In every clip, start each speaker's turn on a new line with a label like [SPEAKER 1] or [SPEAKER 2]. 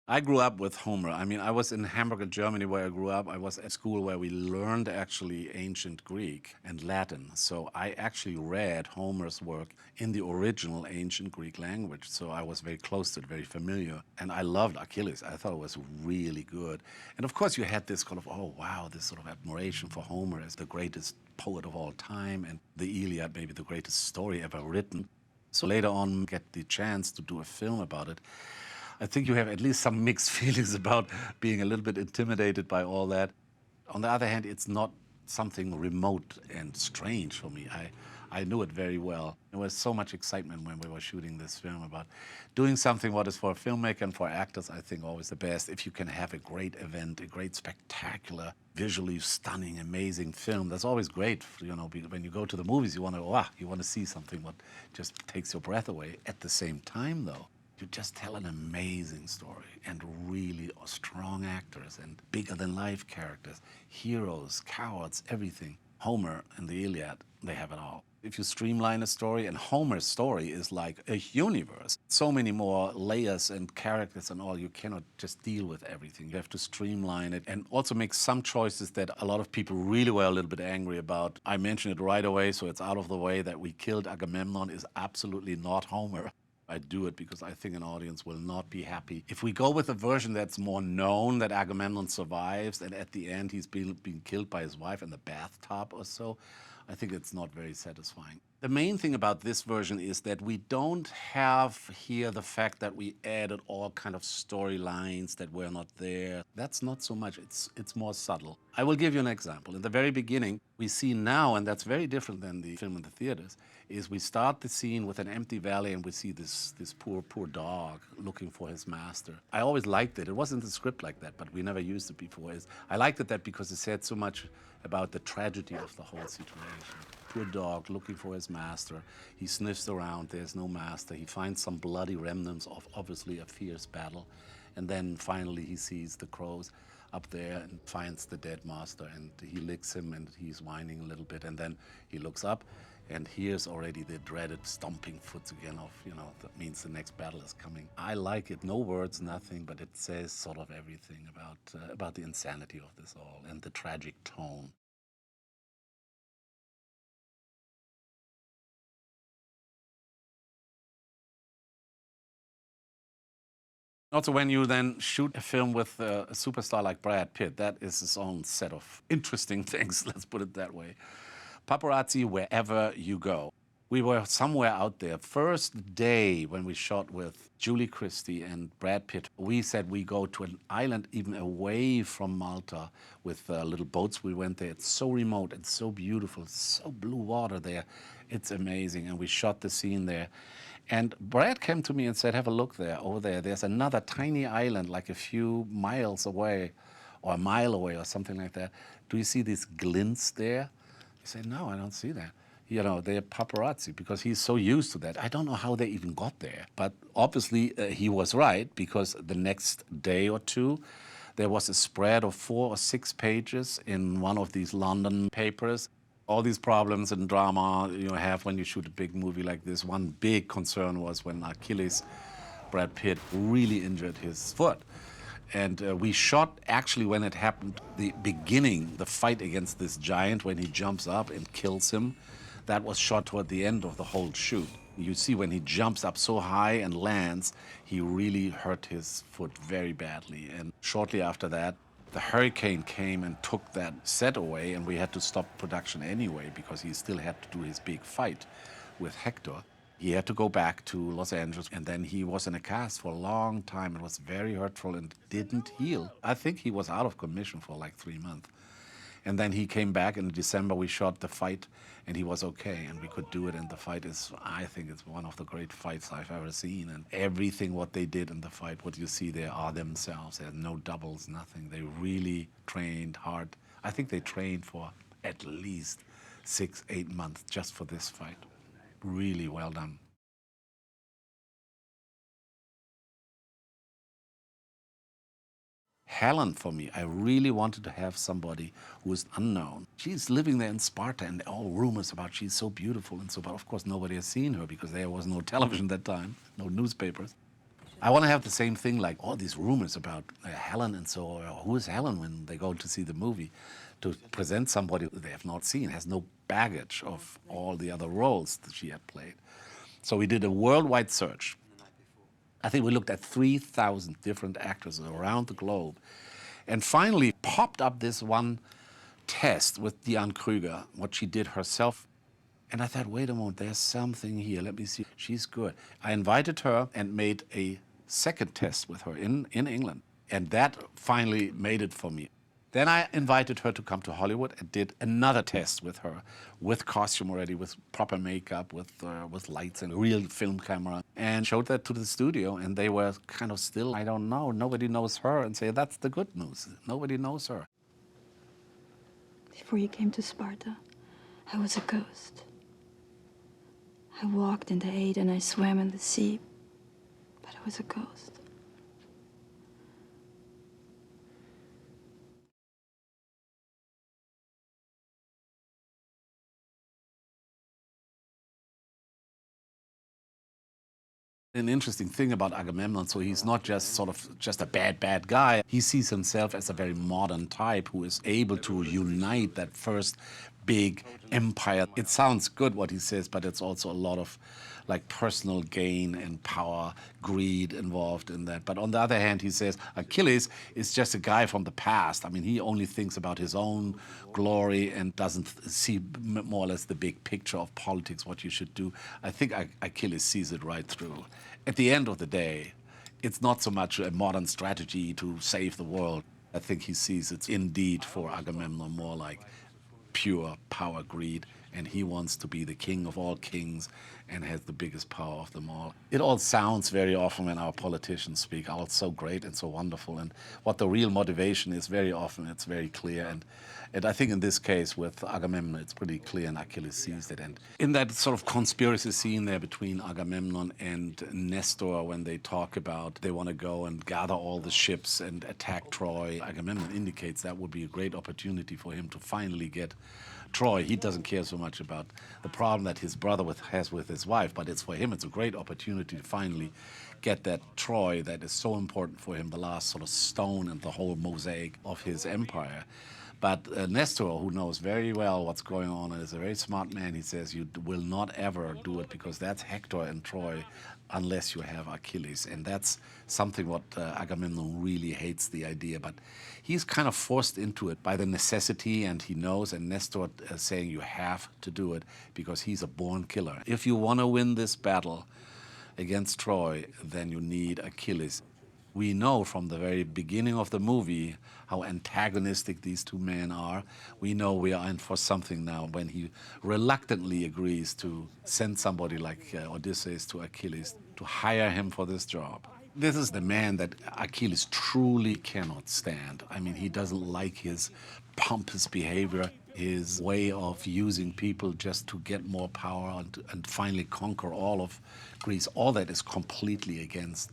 [SPEAKER 1] I grew up with Homer. I mean, I was in Hamburg, Germany, where I grew up. I was at school where we learned actually ancient Greek and Latin. So I actually read Homer's work in the original ancient Greek language. So I was very close to it, very familiar. And I loved Achilles. I thought it was really good. And of course, you had this kind of, oh, wow, this sort of admiration for Homer as the greatest poet of all time, and the Iliad, maybe the greatest story ever written. So later on, get the chance to do a film about it. I think you have at least some mixed feelings about being a little bit intimidated by all that. On the other hand, it's not something remote and strange for me. I knew it very well. There was so much excitement when we were shooting this film about doing something what is for a filmmaker and for actors, I think, always the best. If you can have a great event, a great, spectacular, visually stunning, amazing film, that's always great. You know, when you go to the movies, you want to, wow, you want to see something what just takes your breath away. At the same time, though, you just tell an amazing story and really strong actors and bigger than life characters, heroes, cowards, everything. Homer and the Iliad, they have it all. If you streamline a story, and Homer's story is like a universe, so many more layers and characters and all, you cannot just deal with everything. You have to streamline it and also make some choices that a lot of people really were a little bit angry about. I mentioned it right away, so it's out of the way, that we killed Agamemnon is absolutely not Homer. I do it because I think an audience will not be happy. If we go with a version that's more known, that Agamemnon survives, and at the end he's being killed by his wife in the bathtub or so, I think it's not very satisfying. The main thing about this version is that we don't have here the fact that we added all kind of storylines that were not there. That's not so much, it's more subtle. I will give you an example. In the very beginning, we see now, and that's very different than the film in the theaters, is we start the scene with an empty valley and we see this poor dog looking for his master. I always liked it. It wasn't in the script like that, but we never used it before. I liked it that because it said so much about the tragedy of the whole situation. Poor dog looking for his master. He sniffs around, there's no master. He finds some bloody remnants of obviously a fierce battle. And then finally he sees the crows up there and finds the dead master, and he licks him and he's whining a little bit. And then he looks up and hears already the dreaded stomping foot again of, you know, that means the next battle is coming. I like it, no words, nothing, but it says sort of everything about the insanity of this all and the tragic tone. Also, when you then shoot a film with a superstar like Brad Pitt, that is his own set of interesting things, let's put it that way. Paparazzi wherever you go. We were somewhere out there. First day when we shot with Julie Christie and Brad Pitt, we said we go to an island even away from Malta with little boats. We went there. It's so remote and so beautiful, so blue water there. It's amazing. And we shot the scene there. And Brad came to me and said, have a look there, over there. There's another tiny island like a few miles away or a mile away or something like that. Do you see these glints there? I said, no, I don't see that. You know, they're paparazzi because he's so used to that. I don't know how they even got there. But obviously he was right, because the next day or two, there was a spread of 4 or 6 pages in one of these London papers. All these problems and drama you have when you shoot a big movie like this. One big concern was when Achilles, Brad Pitt, really injured his foot. And we shot, actually, when it happened, the beginning, the fight against this giant, when he jumps up and kills him. That was shot toward the end of the whole shoot. You see when he jumps up so high and lands, he really hurt his foot very badly. And shortly after that, the hurricane came and took that set away, and we had to stop production anyway because he still had to do his big fight with Hector. He had to go back to Los Angeles, and then he was in a cast for a long time. It was very hurtful and didn't heal. I think he was out of commission for like 3 months. And then he came back in December. We shot the fight, and he was okay, and we could do it. And the fight is, I think it's one of the great fights I've ever seen. And everything what they did in the fight, what you see there, are themselves. There's no doubles, nothing. They really trained hard. I think they trained for at least 6, 8 months just for this fight. Really well done. Helen, for me, I really wanted to have somebody who is unknown. She's living there in Sparta, and all rumors about she's so beautiful and so, but of course nobody has seen her because there was no television at that time, no newspapers. I want to have the same thing, like all these rumors about Helen and so, who is Helen when they go to see the movie, to present somebody they have not seen, has no baggage of all the other roles that she had played. So we did a worldwide search. I think we looked at 3,000 different actors around the globe, and finally popped up this one test with Diane Kruger, what she did herself. And I thought, wait a moment, there's something here. Let me see. She's good. I invited her and made a second test with her in England. And that finally made it for me. Then I invited her to come to Hollywood and did another test with her, with costume already, with proper makeup, with lights and a real film camera, and showed that to the studio. And they were kind of still, I don't know, nobody knows her, and say, that's the good news. Nobody knows her.
[SPEAKER 2] Before you came to Sparta, I was a ghost. I walked in the Aegean and I swam in the sea, but I was a ghost.
[SPEAKER 1] An interesting thing about Agamemnon, so he's not just sort of just a bad guy. He sees himself as a very modern type who is able to unite that first big empire. It sounds good what he says, but it's also a lot of like personal gain and power, greed involved in that. But on the other hand, he says Achilles is just a guy from the past. I mean, he only thinks about his own glory and doesn't see more or less the big picture of politics, what you should do. I think Achilles sees it right through. At the end of the day, it's not so much a modern strategy to save the world. I think he sees it's indeed for Agamemnon more like pure power greed, and he wants to be the king of all kings and has the biggest power of them all. It all sounds very often when our politicians speak, oh, it's so great and so wonderful, and what the real motivation is, very often it's very clear. And I think in this case with Agamemnon, it's pretty clear, and Achilles sees that. And in that sort of conspiracy scene there between Agamemnon and Nestor, when they talk about they want to go and gather all the ships and attack Troy, Agamemnon indicates that would be a great opportunity for him to finally get Troy. He doesn't care so much about the problem that his brother has with his wife, but it's for him, it's a great opportunity to finally get that Troy that is so important for him, the last sort of stone in the whole mosaic of his empire. But Nestor, who knows very well what's going on and is a very smart man, he says, you will not ever do it because that's Hector and Troy unless you have Achilles. And that's something what Agamemnon really hates the idea. But he's kind of forced into it by the necessity, and he knows, and Nestor saying you have to do it because he's a born killer. If you want to win this battle against Troy, then you need Achilles. We know from the very beginning of the movie how antagonistic these two men are. We know we are in for something now when he reluctantly agrees to send somebody like Odysseus to Achilles to hire him for this job. This is the man that Achilles truly cannot stand. I mean, he doesn't like his pompous behavior, his way of using people just to get more power and finally conquer all of Greece. All that is completely against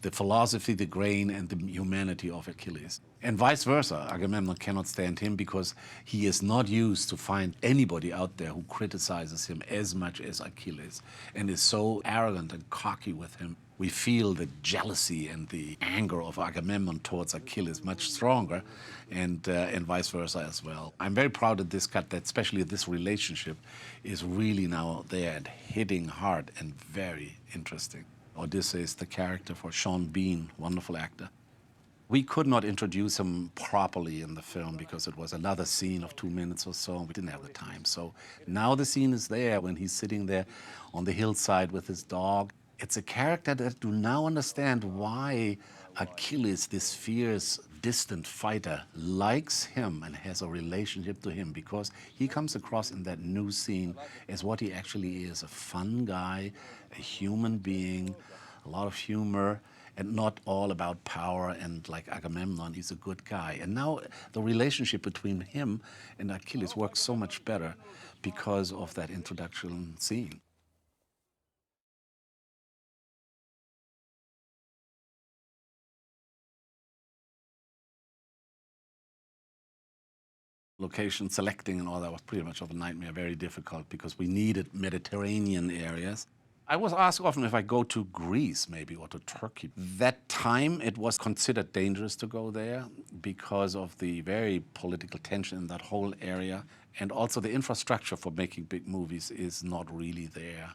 [SPEAKER 1] the philosophy, the grain, and the humanity of Achilles. And vice versa, Agamemnon cannot stand him because he is not used to find anybody out there who criticizes him as much as Achilles and is so arrogant and cocky with him. We feel the jealousy and the anger of Agamemnon towards Achilles much stronger, and vice versa as well. I'm very proud of this cut, that especially this relationship is really now there and hitting hard and very interesting. Odysseus, the character for Sean Bean, wonderful actor. We could not introduce him properly in the film because it was another scene of 2 minutes or so, and we didn't have the time. So now the scene is there when he's sitting there on the hillside with his dog. It's a character that do now understand why Achilles, this fierce, distant fighter, likes him and has a relationship to him, because he comes across in that new scene as what he actually is, a fun guy, a human being, a lot of humor, and not all about power. And like Agamemnon, he's a good guy. And now the relationship between him and Achilles works so much better because of that introduction scene. Location selecting and all that was pretty much of a nightmare, very difficult, because we needed Mediterranean areas. I was asked often if I go to Greece maybe or to Turkey. That time it was considered dangerous to go there because of the very political tension in that whole area. And also the infrastructure for making big movies is not really there.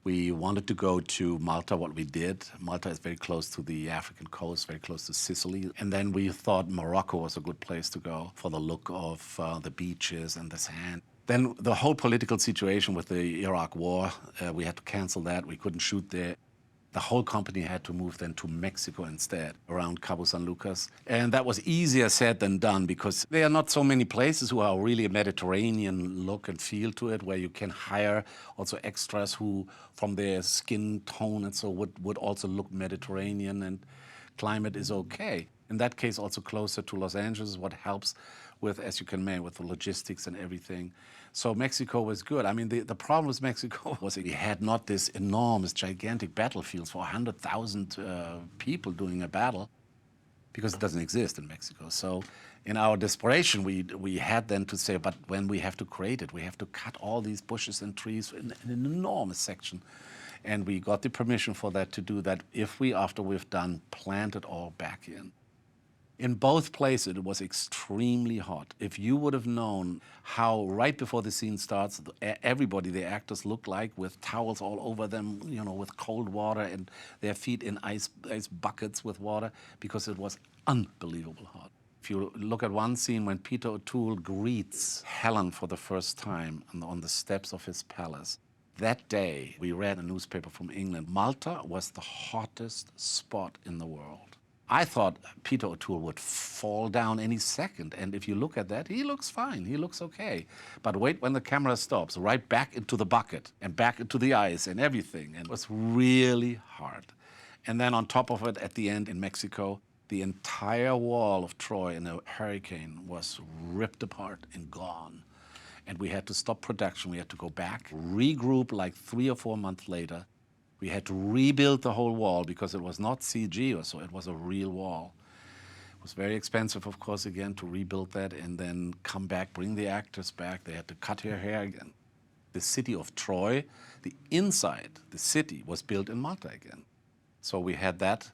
[SPEAKER 1] We wanted to go to Malta, what we did. Malta is very close to the African coast, very close to Sicily. And then we thought Morocco was a good place to go for the look of the beaches and the sand. Then the whole political situation with the Iraq war, we had to cancel that. We couldn't shoot there. The whole company had to move then to Mexico instead, around Cabo San Lucas. And that was easier said than done because there are not so many places who are really a Mediterranean look and feel to it, where you can hire also extras who, from their skin tone and so, would also look Mediterranean, and climate is okay. In that case, also closer to Los Angeles, what helps with, as you can imagine, with the logistics and everything. So Mexico was good. I mean, the problem with Mexico was we had not this enormous, gigantic battlefields for 100,000 people doing a battle, because it doesn't exist in Mexico. So in our desperation, we had then to say, but when we have to create it, we have to cut all these bushes and trees in an enormous section. And we got the permission for that, to do that, if we, after we've done, plant it all back in. In both places, it was extremely hot. If you would have known how, right before the scene starts, everybody, the actors, look like with towels all over them, you know, with cold water, and their feet in ice buckets with water, because it was unbelievable hot. If you look at one scene when Peter O'Toole greets Helen for the first time on the steps of his palace, that day, we read a newspaper from England, Malta was the hottest spot in the world. I thought Peter O'Toole would fall down any second, and if you look at that, he looks fine, he looks okay. But wait when the camera stops, right back into the bucket, and back into the ice and everything, and it was really hard. And then on top of it, at the end in Mexico, the entire wall of Troy in a hurricane was ripped apart and gone. And we had to stop production, we had to go back, regroup like 3 or 4 months later. We had to rebuild the whole wall because it was not CG or so, it was a real wall. It was very expensive, of course, again, to rebuild that and then come back, bring the actors back. They had to cut their hair again. The city of Troy, the inside, the city, was built in Malta again. So we had that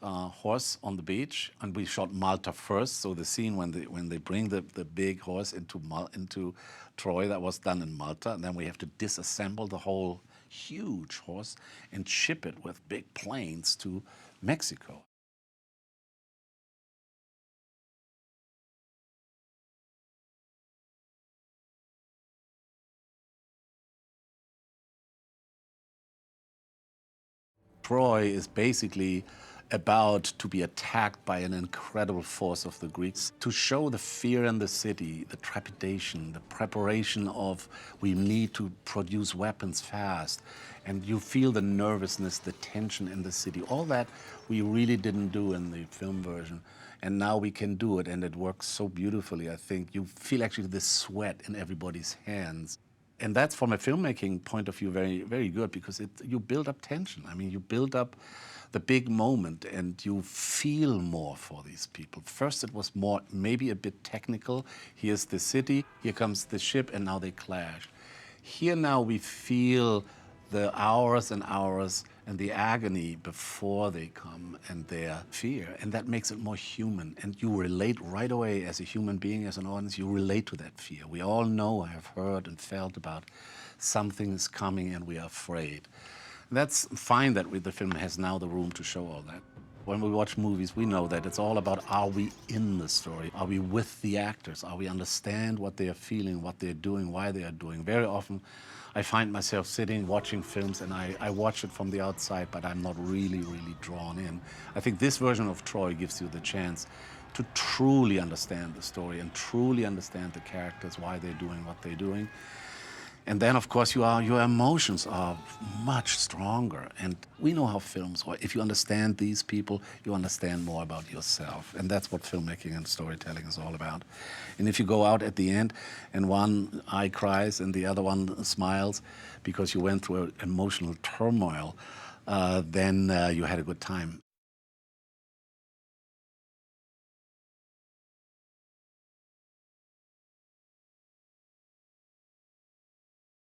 [SPEAKER 1] horse on the beach, and we shot Malta first. So the scene when they bring the big horse into Troy, that was done in Malta. And then we have to disassemble the whole huge horse and ship it with big planes to Mexico. Troy is basically about to be attacked by an incredible force of the Greeks, to show the fear in the city, the trepidation, the preparation of we need to produce weapons fast. And you feel the nervousness, the tension in the city. All that we really didn't do in the film version. And now we can do it, and it works so beautifully, I think. You feel actually the sweat in everybody's hands. And that's, from a filmmaking point of view, very, very good, because you build up tension. I mean, you build up the big moment, and you feel more for these people. First, it was more, maybe a bit technical. Here's the city, here comes the ship, and now they clash. Here now we feel the hours and hours and the agony before they come, and their fear, and that makes it more human. And you relate right away as a human being, as an audience, you relate to that fear. We all know, have heard and felt about something is coming and we are afraid. That's fine that the film has now the room to show all that. When we watch movies, we know that it's all about, are we in the story? Are we with the actors? Are we understand what they are feeling, what they're doing, why they are doing? Very often, I find myself sitting, watching films, and I watch it from the outside, but I'm not really, really drawn in. I think this version of Troy gives you the chance to truly understand the story and truly understand the characters, why they're doing what they're doing. And then, of course, your emotions are much stronger. And we know how films work. If you understand these people, you understand more about yourself. And that's what filmmaking and storytelling is all about. And if you go out at the end and one eye cries and the other one smiles because you went through an emotional turmoil, then you had a good time.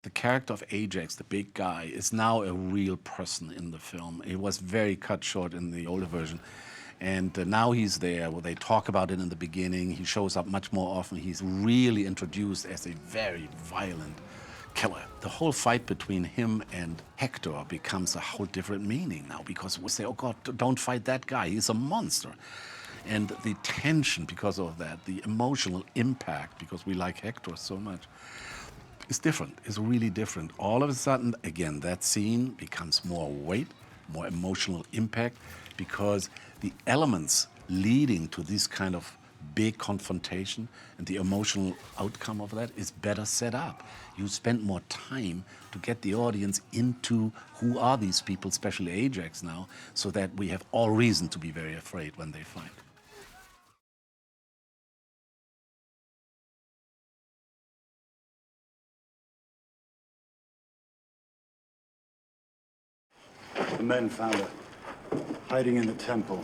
[SPEAKER 1] The character of Ajax, the big guy, is now a real person in the film. It was very cut short in the older version. And now he's there. Well, they talk about it in the beginning. He shows up much more often. He's really introduced as a very violent killer. The whole fight between him and Hector becomes a whole different meaning now, because we say, oh God, don't fight that guy. He's a monster. And the tension because of that, the emotional impact, because we like Hector so much, is different, is really different. All of a sudden, again, that scene becomes more weight, more emotional impact, because the elements leading to this kind of big confrontation and the emotional outcome of that is better set up. You spend more time to get the audience into who are these people, especially Ajax now, so that we have all reason to be very afraid when they fight.
[SPEAKER 3] The men found her hiding in the temple.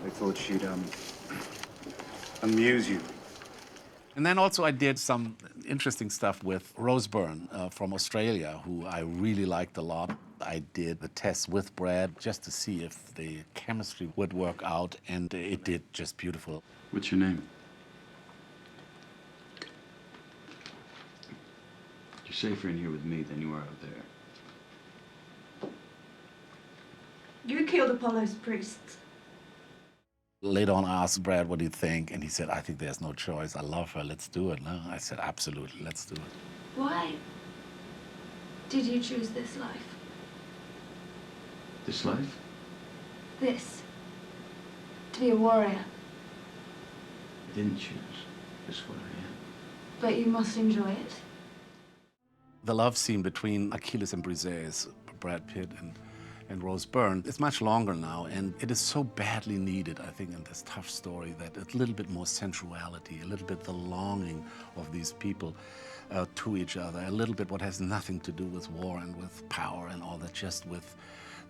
[SPEAKER 3] They thought she'd, amuse you.
[SPEAKER 1] And then also I did some interesting stuff with Rose Byrne from Australia, who I really liked a lot. I did the test with Brad just to see if the chemistry would work out, and it did just beautiful.
[SPEAKER 3] What's your name? You're safer in here with me than you are out there.
[SPEAKER 2] You killed Apollo's priests.
[SPEAKER 1] Later on, I asked Brad what do you think, and he said, I think there's no choice. I love her. Let's do it. No? I said, absolutely, let's do it.
[SPEAKER 2] Why did you choose this life?
[SPEAKER 3] This life?
[SPEAKER 2] This. To be a warrior.
[SPEAKER 3] I didn't choose. This is what I am.
[SPEAKER 2] But you must enjoy it.
[SPEAKER 1] The love scene between Achilles and Briseis, Brad Pitt and Rose Byrne, it's much longer now, and it is so badly needed, I think, in this tough story, that a little bit more sensuality, a little bit the longing of these people to each other, a little bit what has nothing to do with war and with power and all that, just with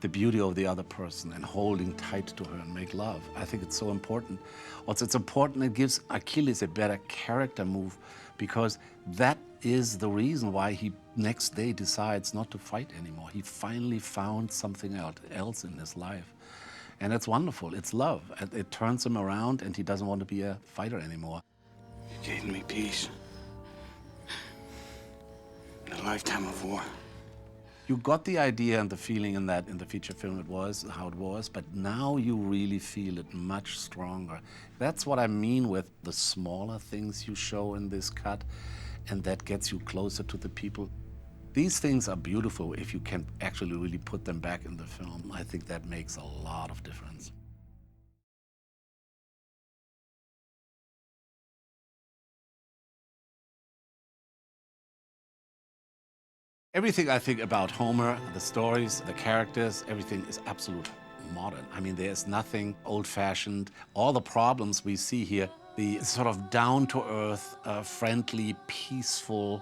[SPEAKER 1] the beauty of the other person and holding tight to her and make love. I think it's so important. Also, it's important, it gives Achilles a better character move, because that is the reason why he next day decides not to fight anymore. He finally found something else in his life. And it's wonderful, it's love. It turns him around and he doesn't want to be a fighter anymore.
[SPEAKER 3] You gave me peace. In a lifetime of war.
[SPEAKER 1] You got the idea and the feeling in that in the feature film it was, how it was, but now you really feel it much stronger. That's what I mean with the smaller things you show in this cut, and that gets you closer to the people. These things are beautiful if you can actually really put them back in the film. I think that makes a lot of difference. Everything I think about Homer, the stories, the characters, everything is absolute modern. I mean, there's nothing old-fashioned. All the problems we see here, the sort of down-to-earth, friendly, peaceful,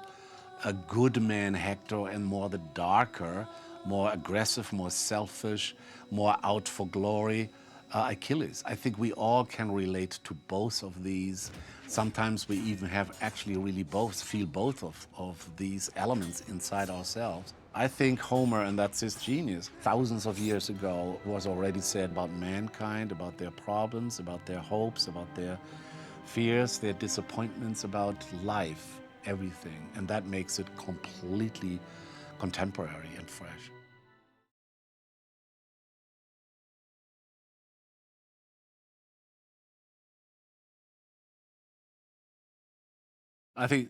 [SPEAKER 1] a good man Hector, and more the darker, more aggressive, more selfish, more out for glory Achilles. I think we all can relate to both of these. Sometimes we even have actually really feel both of these elements inside ourselves. I think Homer, and that's his genius, thousands of years ago was already said about mankind, about their problems, about their hopes, about their fears, their disappointments, about life, everything. And that makes it completely contemporary and fresh. I think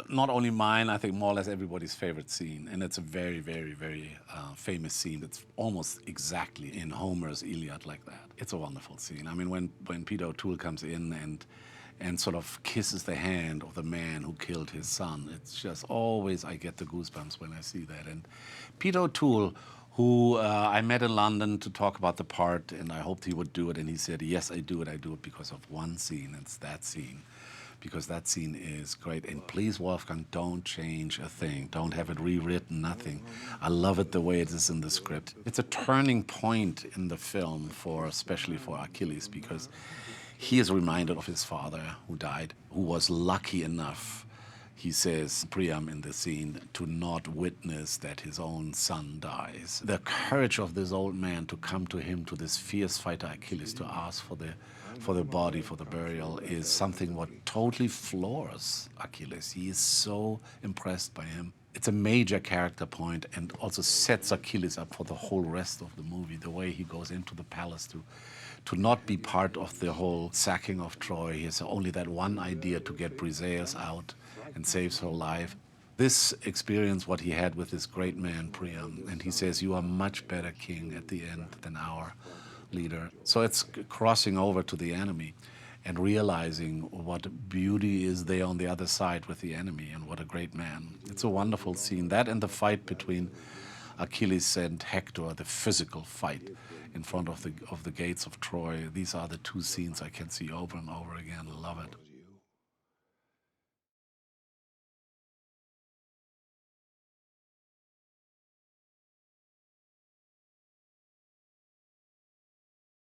[SPEAKER 1] not only mine, I think more or less everybody's favorite scene. And it's a very, very, very famous scene. It's almost exactly in Homer's Iliad like that. It's a wonderful scene. I mean, when Peter O'Toole comes in and sort of kisses the hand of the man who killed his son, it's just always, I get the goosebumps when I see that. And Peter O'Toole, who I met in London to talk about the part, and I hoped he would do it, and he said, yes, I do it because of one scene, it's that scene. Because that scene is great. And please, Wolfgang, don't change a thing. Don't have it rewritten, nothing. I love it the way it is in the script. It's a turning point in the film, especially for Achilles, because he is reminded of his father who died, who was lucky enough he says, Priam in the scene, to not witness that his own son dies. The courage of this old man to come to him, to this fierce fighter Achilles, to ask for the body, for the burial, is something what totally floors Achilles. He is so impressed by him. It's a major character point and also sets Achilles up for the whole rest of the movie, the way he goes into the palace to not be part of the whole sacking of Troy. He has only that one idea to get Briseis out and saves her life. This experience, what he had with this great man, Priam, and he says, you are much better king at the end than our leader. So it's crossing over to the enemy and realizing what beauty is there on the other side with the enemy and what a great man. It's a wonderful scene. That and the fight between Achilles and Hector, the physical fight in front of the gates of Troy. These are the two scenes I can see over and over again. Love it.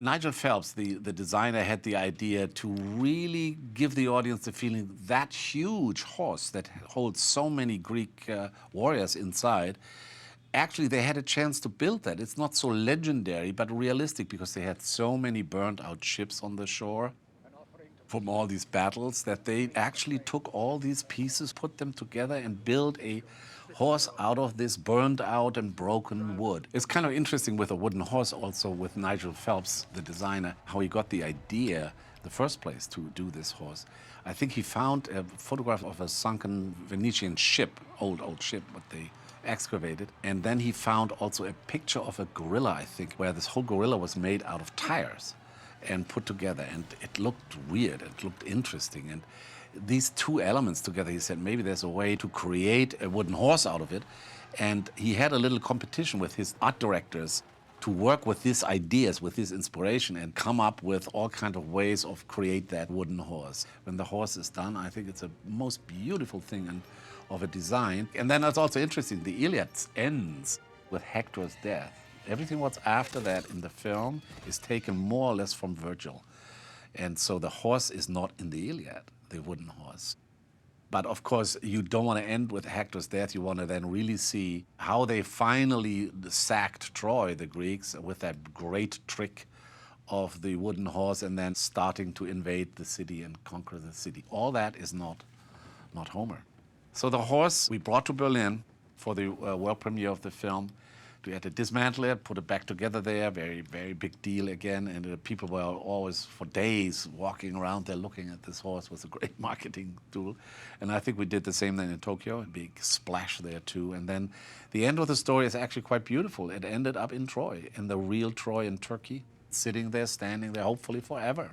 [SPEAKER 1] Nigel Phelps, the designer, had the idea to really give the audience the feeling that huge horse that holds so many Greek warriors inside, actually they had a chance to build that. It's not so legendary, but realistic, because they had so many burned out ships on the shore from all these battles that they actually took all these pieces, put them together, and built a horse out of this burned out and broken wood. It's kind of interesting with a wooden horse also, with Nigel Phelps, the designer, how he got the idea in the first place to do this horse. I think he found a photograph of a sunken Venetian ship, old ship, but they excavated. And then he found also a picture of a gorilla, I think, where this whole gorilla was made out of tires and put together, and it looked weird, it looked interesting. And these two elements together, he said, maybe there's a way to create a wooden horse out of it. And he had a little competition with his art directors to work with these ideas, with this inspiration, and come up with all kinds of ways of create that wooden horse. When the horse is done, I think it's a most beautiful thing of a design. And then it's also interesting, the Iliad ends with Hector's death. Everything what's after that in the film is taken more or less from Virgil. And so the horse is not in the Iliad, the wooden horse. But of course, you don't want to end with Hector's death. You want to then really see how they finally sacked Troy, the Greeks, with that great trick of the wooden horse and then starting to invade the city and conquer the city. All that is not Homer. So the horse we brought to Berlin for the world premiere of the film. We had to dismantle it, put it back together there, very, very big deal again. And people were always, for days, walking around there looking at this horse. It was a great marketing tool. And I think we did the same thing in Tokyo, a big splash there too. And then the end of the story is actually quite beautiful. It ended up in Troy, in the real Troy in Turkey, sitting there, standing there, hopefully forever.